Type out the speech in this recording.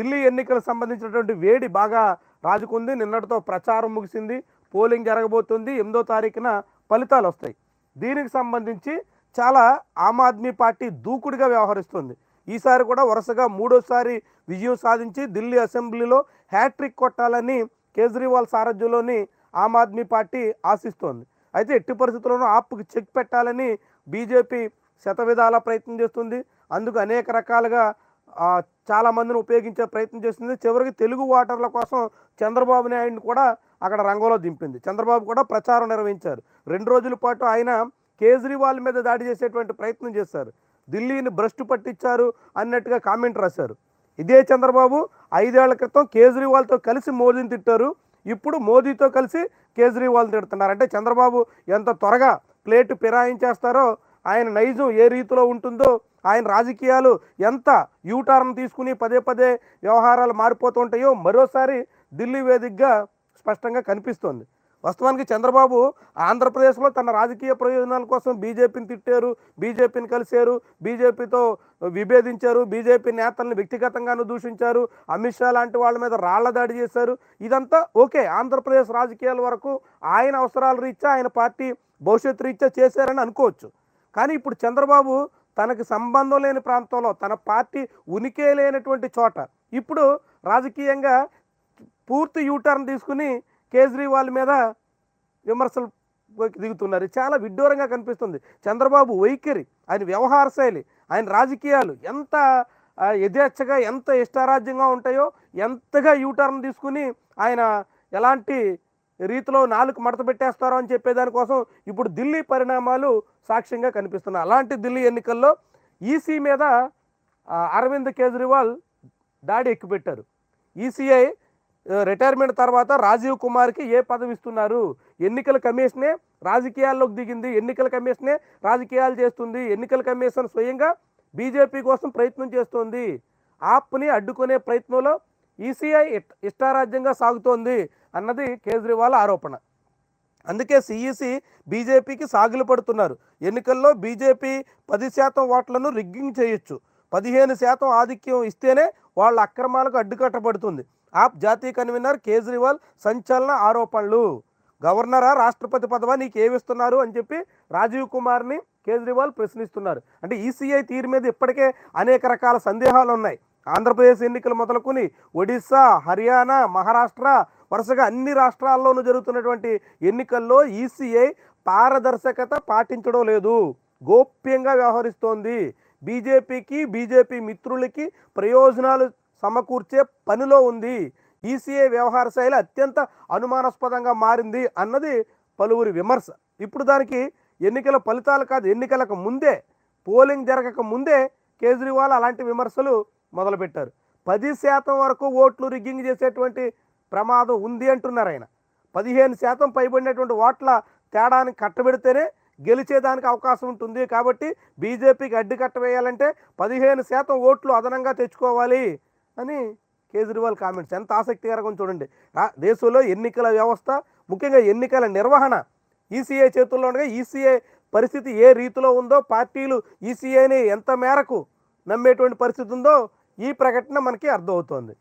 ఢిల్లీ ఎన్నికలకు సంబంధించినటువంటి వేడి బాగా రాజుకుంది. నిన్నటితో ప్రచారం ముగిసింది. పోలింగ్ జరగబోతుంది. 8వ తారీఖున ఫలితాలు వస్తాయి. దీనికి సంబంధించి చాలా ఆమ్ ఆద్మీ పార్టీ దూకుడుగా వ్యవహరిస్తుంది. ఈసారి కూడా వరుసగా మూడోసారి విజయం సాధించి ఢిల్లీ అసెంబ్లీలో హ్యాట్రిక్ కొట్టాలని కేజ్రీవాల్ సారథ్యంలోని ఆమ్ ఆద్మీ పార్టీ ఆశిస్తోంది. అయితే ఎట్టి పరిస్థితుల్లోనూ ఆప్కి చెక్ పెట్టాలని బీజేపీ శతవిధాల ప్రయత్నం చేస్తుంది. అందుకు అనేక రకాలుగా చాలామందిని ఉపయోగించే ప్రయత్నం చేస్తుంది. చివరికి తెలుగు ఓటర్ల కోసం చంద్రబాబు నాయుడిని కూడా అక్కడ రంగంలో దింపింది. చంద్రబాబు కూడా ప్రచారం నిర్వహించారు. 2 రోజుల పాటు ఆయన కేజ్రీవాల్ మీద దాడి చేసేటువంటి ప్రయత్నం చేశారు. ఢిల్లీని భ్రష్టు పట్టించారు అన్నట్టుగా కామెంట్ రాశారు. ఇదే చంద్రబాబు 5 ఏళ్ల క్రితం కేజ్రీవాల్తో కలిసి మోదీని తిట్టారు. ఇప్పుడు మోదీతో కలిసి కేజ్రీవాల్ తిడుతున్నారు. అంటే చంద్రబాబు ఎంత త్వరగా ప్లేటు ఫిరాయించేస్తారో, ఆయన నైజం ఏ రీతిలో ఉంటుందో, ఆయన రాజకీయాలు ఎంత యూటర్న్ తీసుకుని పదే పదే వ్యవహారాలు మారిపోతుంటాయో మరోసారి ఢిల్లీ వేదికగా స్పష్టంగా కనిపిస్తోంది. వాస్తవానికి చంద్రబాబు ఆంధ్రప్రదేశ్లో తన రాజకీయ ప్రయోజనాల కోసం బీజేపీని తిట్టారు, బీజేపీని కలిశారు, బీజేపీతో విభేదించారు, బీజేపీ నేతల్ని వ్యక్తిగతంగాను దూషించారు, అమిత్ షా లాంటి వాళ్ళ మీద రాళ్ల దాడి చేశారు. ఇదంతా ఓకే, ఆంధ్రప్రదేశ్ రాజకీయాల వరకు ఆయన అవసరాల రీత్యా, ఆయన పార్టీ భవిష్యత్తు రీత్యా చేశారని అనుకోవచ్చు. కానీ ఇప్పుడు చంద్రబాబు తనకి సంబంధం లేని ప్రాంతంలో, తన పార్టీ ఉనికే లేనటువంటి చోట ఇప్పుడు రాజకీయంగా పూర్తి యూటర్న్ తీసుకుని కేజ్రీవాల్ మీద విమర్శలు దిగుతున్నారు. చాలా విడ్డూరంగా కనిపిస్తుంది చంద్రబాబు వైఖరి, ఆయన వ్యవహార శైలి, ఆయన రాజకీయాలు ఎంత యథేచ్ఛగా, ఎంత ఇష్టారాజ్యంగా ఉంటాయో, ఎంతగా యూటర్న్ తీసుకుని ఆయన ఎలాంటి రీతిలో నాలుగు మడత పెట్టేస్తారో అని చెప్పేదానికోసం ఇప్పుడు ఢిల్లీ పరిణామాలు సాక్ష్యంగా కనిపిస్తున్నాయి. అలాంటి ఢిల్లీ ఎన్నికల్లో ఈసీ మీద అరవింద్ కేజ్రీవాల్ దాడి ఎక్కుపెట్టారు. ఈసీఐ రిటైర్మెంట్ తర్వాత రాజీవ్ కుమార్కి ఏ పదవి ఇస్తున్నారు? ఎన్నికల కమిషనే రాజకీయాల్లోకి దిగింది, ఎన్నికల కమిషనే రాజకీయాలు చేస్తుంది, ఎన్నికల కమిషన్ స్వయంగా బీజేపీ కోసం ప్రయత్నం చేస్తోంది, ఆప్ని అడ్డుకునే ప్రయత్నంలో ఈసీఐ ఇష్టారాజ్యంగా సాగుతోంది అన్నది కేజ్రీవాల్ ఆరోపణ. అందుకే సిఈసి బీజేపీకి సాగులు పడుతున్నారు. ఎన్నికల్లో బీజేపీ 10% ఓట్లను రిగ్గింగ్ చేయొచ్చు, 15% ఆధిక్యం ఇస్తేనే వాళ్ళ అక్రమాలకు అడ్డుకట్టబడుతుంది. ఆప్ జాతీయ కన్వీనర్ కేజ్రీవాల్ సంచలన ఆరోపణలు. గవర్నరా, రాష్ట్రపతి పదవా నీకు ఏమిస్తున్నారు అని చెప్పి రాజీవ్ కుమార్ని కేజ్రీవాల్ ప్రశ్నిస్తున్నారు. అంటే ఈసీఐ తీరు మీద ఇప్పటికే అనేక రకాల సందేహాలు ఉన్నాయి. ఆంధ్రప్రదేశ్ ఎన్నికలు మొదలుకొని ఒడిశా, హర్యానా, మహారాష్ట్ర, వరుసగా అన్ని రాష్ట్రాల్లోనూ జరుగుతున్నటువంటి ఎన్నికల్లో ఈసీఐ పారదర్శకత పాటించడం లేదు, గోప్యంగా వ్యవహరిస్తోంది. బీజేపీకి, బీజేపీ మిత్రులకి ప్రయోజనాలు సమకూర్చే పనిలో ఉంది. ఈసీఐ వ్యవహార శైలి అత్యంత అనుమానాస్పదంగా మారింది అన్నది పలువురి విమర్శ. ఇప్పుడు దానికి ఎన్నికల ఫలితాలు కాదు, ఎన్నికలకు ముందే, పోలింగ్ జరగక ముందే కేజ్రీవాల్ అలాంటి విమర్శలు మొదలుపెట్టారు. 10% వరకు ఓట్లు రిగ్గింగ్ చేసేటువంటి ప్రమాదం ఉంది అంటున్నారు ఆయన. 15% పైబడినటువంటి ఓట్ల తేడాన్ని కట్టబెడితేనే గెలిచేదానికి అవకాశం ఉంటుంది. కాబట్టి బీజేపీకి అడ్డు కట్టవేయాలంటే 15% ఓట్లు అదనంగా తెచ్చుకోవాలి అని కేజ్రీవాల్ కామెంట్స్. ఎంత ఆసక్తికరంగా చూడండి. దేశంలో ఎన్నికల వ్యవస్థ, ముఖ్యంగా ఎన్నికల నిర్వహణ ఈసీఐ చేతుల్లో ఉండగా ఈసీఐ పరిస్థితి ఏ రీతిలో ఉందో, పార్టీలు ఈసీఐని ఎంత మేరకు నమ్మేటువంటి పరిస్థితి ఉందో ఈ ప్రకటన మనకి అర్థమవుతోంది.